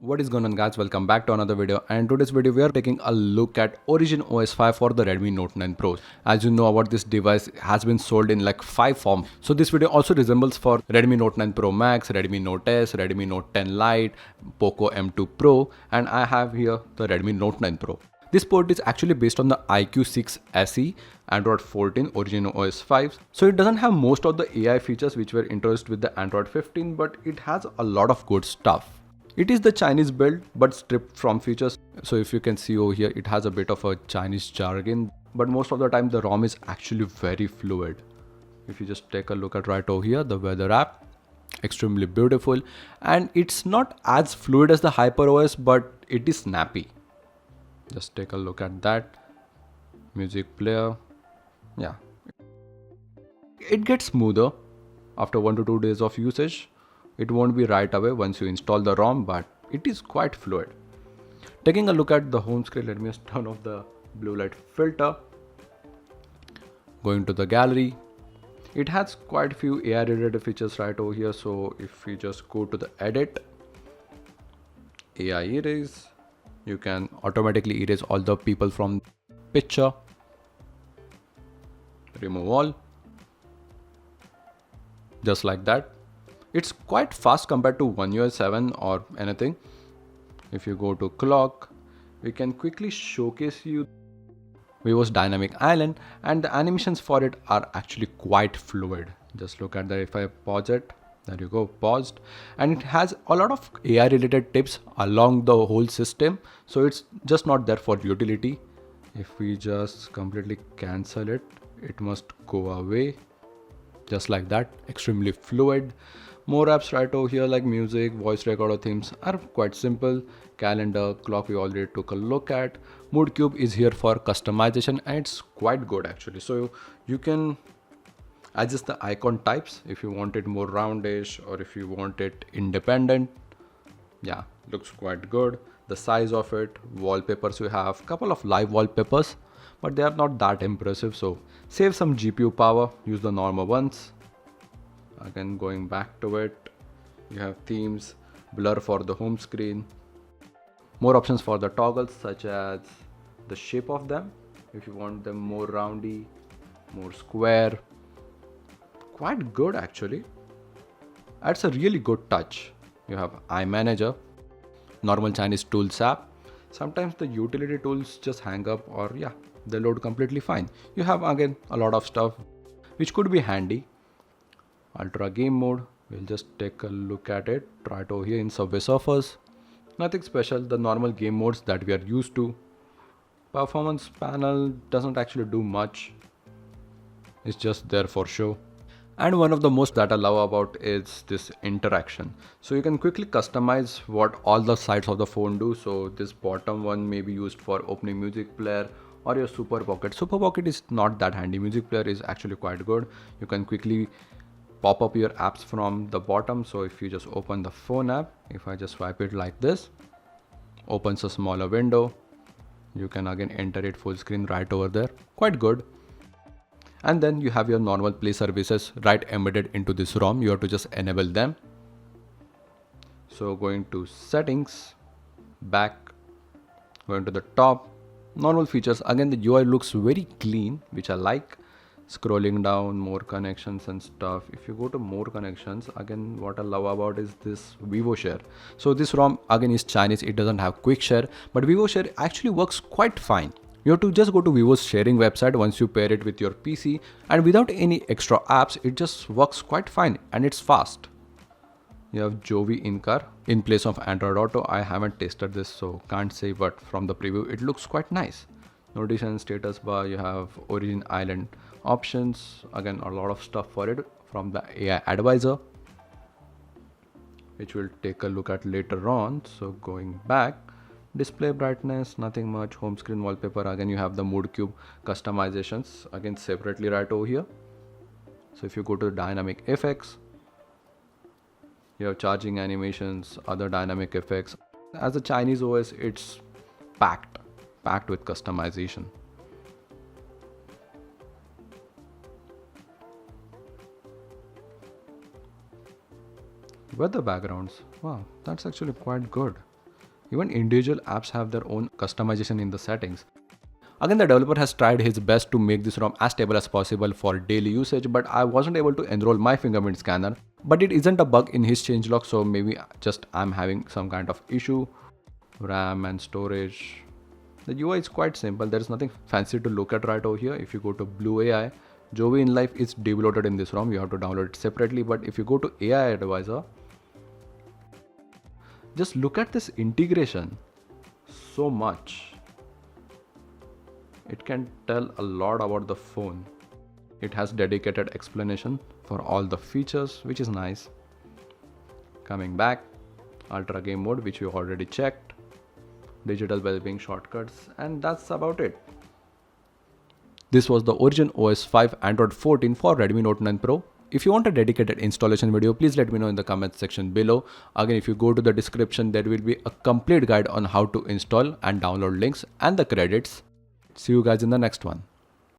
What is going on, guys? Welcome back to another video, and today's video we are taking a look at OriginOS 5 for the Redmi Note 9 Pro. As you know about this device has been sold in like 5 forms. So this video also resembles for Redmi Note 9 Pro Max, Redmi Note S, Redmi Note 10 Lite, POCO M2 Pro, and I have here the Redmi Note 9 Pro. This port is actually based on the IQOO 6 SE, Android 14, OriginOS 5. So it doesn't have most of the AI features which were introduced with the Android 15, but it has a lot of good stuff. It is the Chinese build but stripped from features. So if you can see over here, it has a bit of a Chinese jargon, but most of the time the ROM is actually very fluid. If you just take a look at right over here, the weather app, extremely beautiful, and it's not as fluid as the HyperOS, but it is snappy. Just take a look at that. Music player, yeah. It gets smoother after 1 to 2 days of usage. It won't be right away once you install the ROM, but it is quite fluid. Taking a look at the home screen, let me just turn off the blue light filter. Going to the gallery, it has quite a few AI related features right over here. So if we just go to the edit, AI erase, you can automatically erase all the people from picture, remove all, just like that. It's quite fast compared to One UI 7 or anything. If you go to clock, we can quickly showcase you Vivo's dynamic island, and the animations for it are actually quite fluid. Just look at that. If I pause it, there you go, paused, and it has a lot of AI related tips along the whole system. So it's just not there for utility. If we just completely cancel it, it must go away. Just like that, extremely fluid. More apps right over here like music, voice recorder, themes are quite simple. Calendar, clock we already took a look at. Mood cube is here for customization, and it's quite good actually. So you can adjust the icon types if you want it more roundish or if you want it independent. Yeah, looks quite good. The size of it, wallpapers, we have couple of live wallpapers, but they are not that impressive. So save some GPU power, use the normal ones. Again, going back to it, you have themes, blur for the home screen, more options for the toggles such as the shape of them. If you want them more roundy, more square, quite good actually. Adds a really good touch. You have iManager, normal Chinese tools app. Sometimes the utility tools just hang up, or yeah, they load completely fine. You have again a lot of stuff which could be handy. Ultra game mode, we'll just take a look at it right over here in Subway Surfers. Nothing special, the normal game modes that we are used to. Performance panel doesn't actually do much, it's just there for show. And one of the most that I love about is this interaction. So you can quickly customize what all the sides of the phone do. So this bottom one may be used for opening music player or your Super Pocket. Super Pocket is not that handy. Music player is actually quite good. You can quickly pop up your apps from the bottom. So if you just open the phone app, if I just swipe it like this, opens a smaller window. You can again enter it full screen right over there. Quite good. And then you have your normal play services right embedded into this ROM. You have to just enable them. So going to settings, back, going to the top, normal features. Again, the UI looks very clean, which I like. Scrolling down, more connections and stuff. If you go to more connections, again, what I love about is this Vivo Share. So this ROM again is Chinese, it doesn't have quick share, but Vivo Share actually works quite fine. You have to just go to Vivo's sharing website once you pair it with your PC, and without any extra apps, it just works quite fine and it's fast. You have Jovi in-car in place of Android Auto. I haven't tested this, so can't say, but from the preview, it looks quite nice. Notification status bar, you have Origin Island options, again a lot of stuff for it from the AI advisor, which we'll take a look at later on. So going back, display brightness, nothing much. Home screen wallpaper, again you have the mood cube customizations again separately right over here. So if you go to dynamic effects, you have charging animations, other dynamic effects. As a Chinese OS, it's packed with customization. Weather backgrounds, wow, that's actually quite good. Even individual apps have their own customization in the settings. Again, the developer has tried his best to make this ROM as stable as possible for daily usage, but I wasn't able to enroll my fingerprint scanner. But it isn't a bug in his changelog, so maybe just I'm having some kind of issue. RAM and storage. The UI is quite simple. There is nothing fancy to look at right over here. If you go to Blue AI, Jovi in Life is deloaded in this ROM. You have to download it separately. But if you go to AI Advisor, just look at this integration. So much. It can tell a lot about the phone. It has dedicated explanation for all the features, which is nice. Coming back, Ultra Game Mode, which we already checked. Digital well-being shortcuts, and that's about it. This was the OriginOS 5 Android 14 for Redmi Note 9 Pro. If you want a dedicated installation video, please let me know in the comment section below. Again, if you go to the description, there will be a complete guide on how to install and download links and the credits. See you guys in the next one.